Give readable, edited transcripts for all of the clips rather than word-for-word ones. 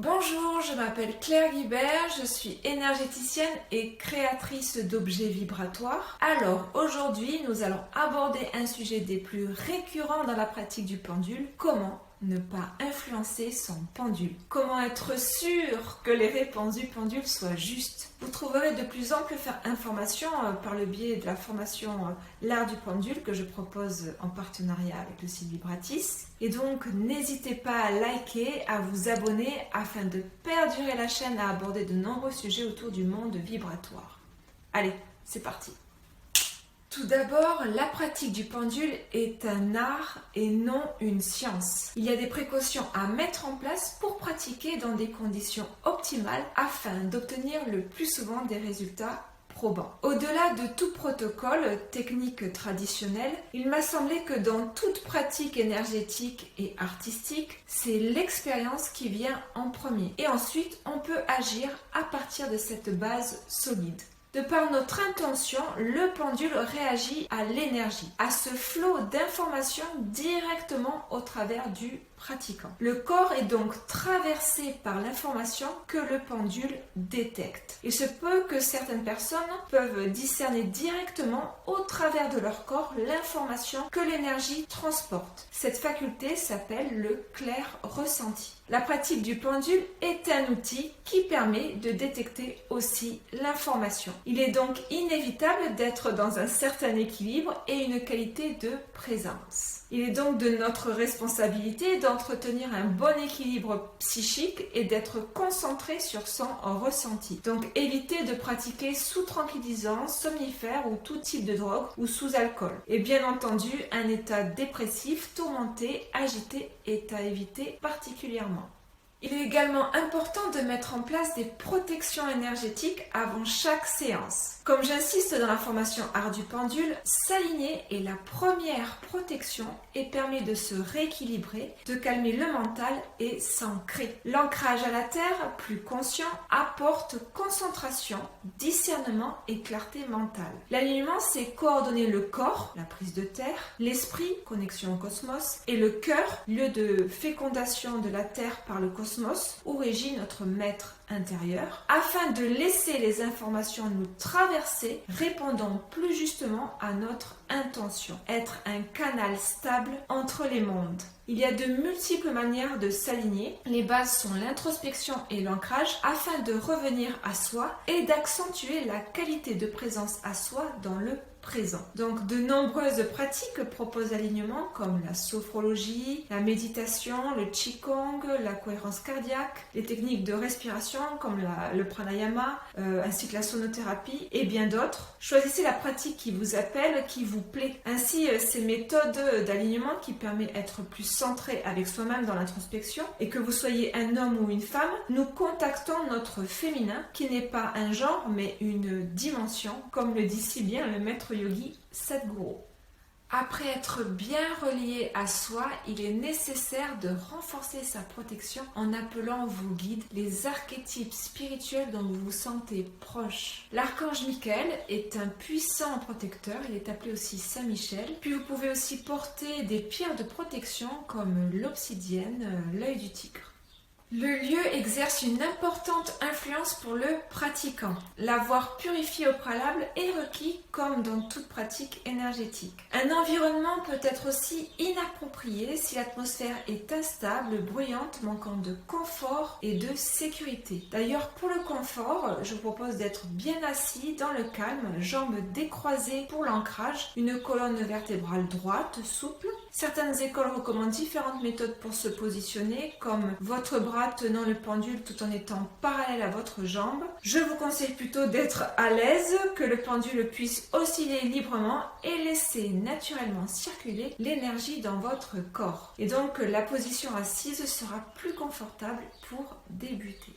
Bonjour, je m'appelle Claire Guibert, je suis énergéticienne et créatrice d'objets vibratoires. Alors aujourd'hui, nous allons aborder un sujet des plus récurrents dans la pratique du pendule, comment ne pas influencer son pendule. Comment être sûr que les réponses du pendule soient justes. Vous trouverez de plus amples informations par le biais de la formation L'art du pendule que je propose en partenariat avec le site Vibratis. Et donc n'hésitez pas à liker, à vous abonner afin de perdurer la chaîne à aborder de nombreux sujets autour du monde vibratoire. Allez, c'est parti. Tout d'abord, la pratique du pendule est un art et non une science. Il y a des précautions à mettre en place pour pratiquer dans des conditions optimales afin d'obtenir le plus souvent des résultats probants. Au-delà de tout protocole technique traditionnel, il m'a semblé que dans toute pratique énergétique et artistique, c'est l'expérience qui vient en premier. Et ensuite, on peut agir à partir de cette base solide. De par notre intention, le pendule réagit à l'énergie, à ce flot d'informations directement au travers du pratiquant. Le corps est donc traversé par l'information que le pendule détecte. Il se peut que certaines personnes peuvent discerner directement au travers de leur corps l'information que l'énergie transporte. Cette faculté s'appelle le clair ressenti. La pratique du pendule est un outil qui permet de détecter aussi l'information. Il est donc inévitable d'être dans un certain équilibre et une qualité de présence. Il est donc de notre responsabilité d'entretenir un bon équilibre psychique et d'être concentré sur son ressenti. Donc évitez de pratiquer sous tranquillisants, somnifères ou tout type de drogue ou sous alcool. Et bien entendu, un état dépressif, tourmenté, agité est à éviter particulièrement. Il est également important de mettre en place des protections énergétiques avant chaque séance. Comme j'insiste dans la formation Art du pendule, s'aligner est la première protection et permet de se rééquilibrer, de calmer le mental et s'ancrer. L'ancrage à la terre, plus conscient, apporte concentration, discernement et clarté mentale. L'alignement, c'est coordonner le corps, la prise de terre, l'esprit, connexion au cosmos, et le cœur, lieu de fécondation de la terre par le cosmos, où régit notre maître intérieur, afin de laisser les informations nous traverser, répondant plus justement à notre intention, être un canal stable entre les mondes. Il y a de multiples manières de s'aligner. Les bases sont l'introspection et l'ancrage afin de revenir à soi et d'accentuer la qualité de présence à soi dans le présent. Donc de nombreuses pratiques proposent l'alignement comme la sophrologie, la méditation, le qigong, la cohérence cardiaque, les techniques de respiration comme le pranayama, ainsi que la sonothérapie et bien d'autres. Choisissez la pratique qui vous appelle, qui vous plaît. Ainsi, ces méthodes d'alignement qui permettent d'être plus centré avec soi-même dans l'introspection et que vous soyez un homme ou une femme, nous contactons notre féminin qui n'est pas un genre mais une dimension, comme le dit si bien le maître yogi Sadhguru. Après être bien relié à soi, il est nécessaire de renforcer sa protection en appelant vos guides, les archétypes spirituels dont vous vous sentez proche. L'archange Michael est un puissant protecteur, il est appelé aussi Saint Michel. Puis vous pouvez aussi porter des pierres de protection comme l'obsidienne, l'œil du tigre. Le lieu exerce une importante influence pour le pratiquant. L'avoir purifié au préalable est requis comme dans toute pratique énergétique. Un environnement peut être aussi inapproprié si l'atmosphère est instable, bruyante, manquant de confort et de sécurité. D'ailleurs, pour le confort, je vous propose d'être bien assis dans le calme, jambes décroisées pour l'ancrage, une colonne vertébrale droite, souple. Certaines écoles recommandent différentes méthodes pour se positionner, comme votre bras tenant le pendule tout en étant parallèle à votre jambe. Je vous conseille plutôt d'être à l'aise, que le pendule puisse osciller librement et laisser naturellement circuler l'énergie dans votre corps. Et donc la position assise sera plus confortable pour débuter.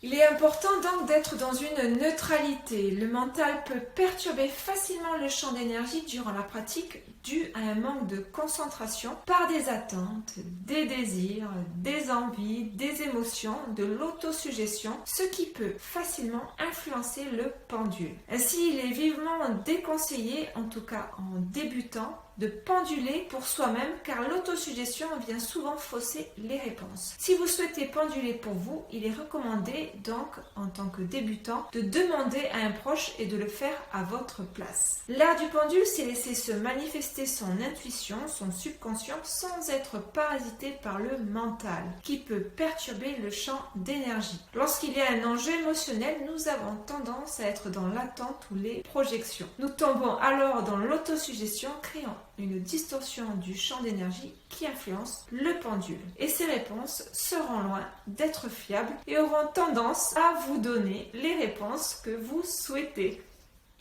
Il est important donc d'être dans une neutralité. Le mental peut perturber facilement le champ d'énergie durant la pratique dû à un manque de concentration par des attentes, des désirs, des envies, des émotions, de l'autosuggestion, ce qui peut facilement influencer le pendule. Ainsi, il est vivement déconseillé, en tout cas en débutant, de penduler pour soi-même car l'autosuggestion vient souvent fausser les réponses. Si vous souhaitez penduler pour vous, il est recommandé donc en tant que débutant de demander à un proche et de le faire à votre place. L'art du pendule, c'est laisser se manifester son intuition, son subconscient sans être parasité par le mental qui peut perturber le champ d'énergie. Lorsqu'il y a un enjeu émotionnel, nous avons tendance à être dans l'attente ou les projections. Nous tombons alors dans l'autosuggestion, créant une distorsion du champ d'énergie qui influence le pendule. Et ces réponses seront loin d'être fiables et auront tendance à vous donner les réponses que vous souhaitez.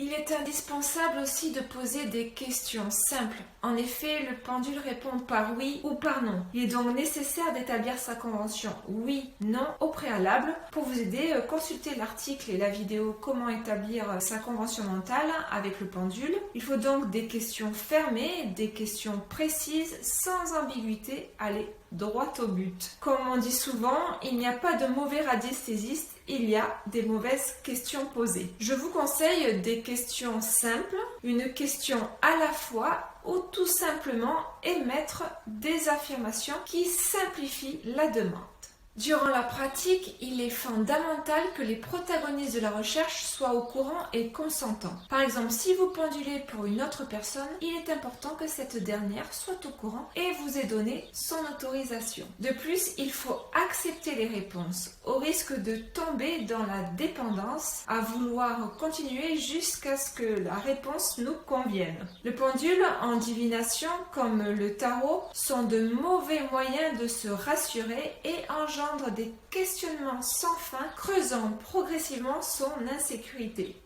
Il est indispensable aussi de poser des questions simples. En effet, le pendule répond par oui ou par non. Il est donc nécessaire d'établir sa convention oui, non au préalable. Pour vous aider, consultez l'article et la vidéo Comment établir sa convention mentale avec le pendule. Il faut donc des questions fermées, des questions précises, sans ambiguïté, aller droit au but. Comme on dit souvent, il n'y a pas de mauvais radiesthésiste, il y a des mauvaises questions posées. Je vous conseille des questions simples, une question à la fois ou tout simplement émettre des affirmations qui simplifient la demande. Durant la pratique, il est fondamental que les protagonistes de la recherche soient au courant et consentants. Par exemple, si vous pendulez pour une autre personne, il est important que cette dernière soit au courant et vous ait donné son autorisation. De plus, il faut accepter les réponses, au risque de tomber dans la dépendance, à vouloir continuer jusqu'à ce que la réponse nous convienne. Le pendule en divination, comme le tarot, sont de mauvais moyens de se rassurer et engendrent des questionnements sans fin, creusant progressivement son insécurité.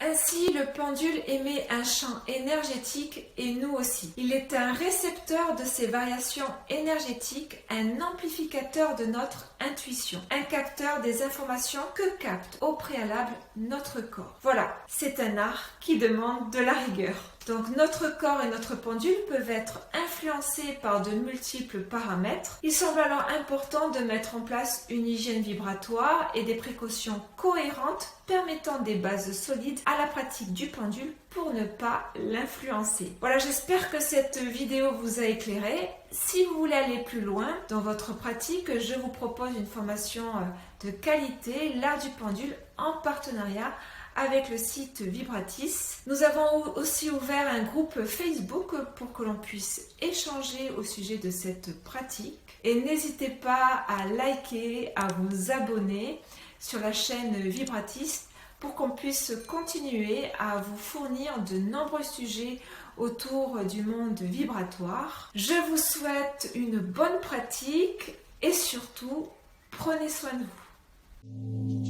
Ainsi, le pendule émet un champ énergétique et nous aussi. Il est un récepteur de ces variations énergétiques, un amplificateur de notre intuition, un capteur des informations que capte au préalable notre corps. Voilà, c'est un art qui demande de la rigueur. Donc notre corps et notre pendule peuvent être influencés par de multiples paramètres. Il semble alors important de mettre en place une hygiène vibratoire et des précautions cohérentes permettant des bases solides à la pratique du pendule pour ne pas l'influencer. Voilà, j'espère que cette vidéo vous a éclairé. Si vous voulez aller plus loin dans votre pratique, je vous propose une formation de qualité, l'art du pendule, en partenariat avec le site Vibratis. Nous avons aussi ouvert un groupe Facebook pour que l'on puisse échanger au sujet de cette pratique. Et n'hésitez pas à liker, à vous abonner sur la chaîne Vibratis pour qu'on puisse continuer à vous fournir de nombreux sujets autour du monde vibratoire. Je vous souhaite une bonne pratique et surtout, prenez soin de vous.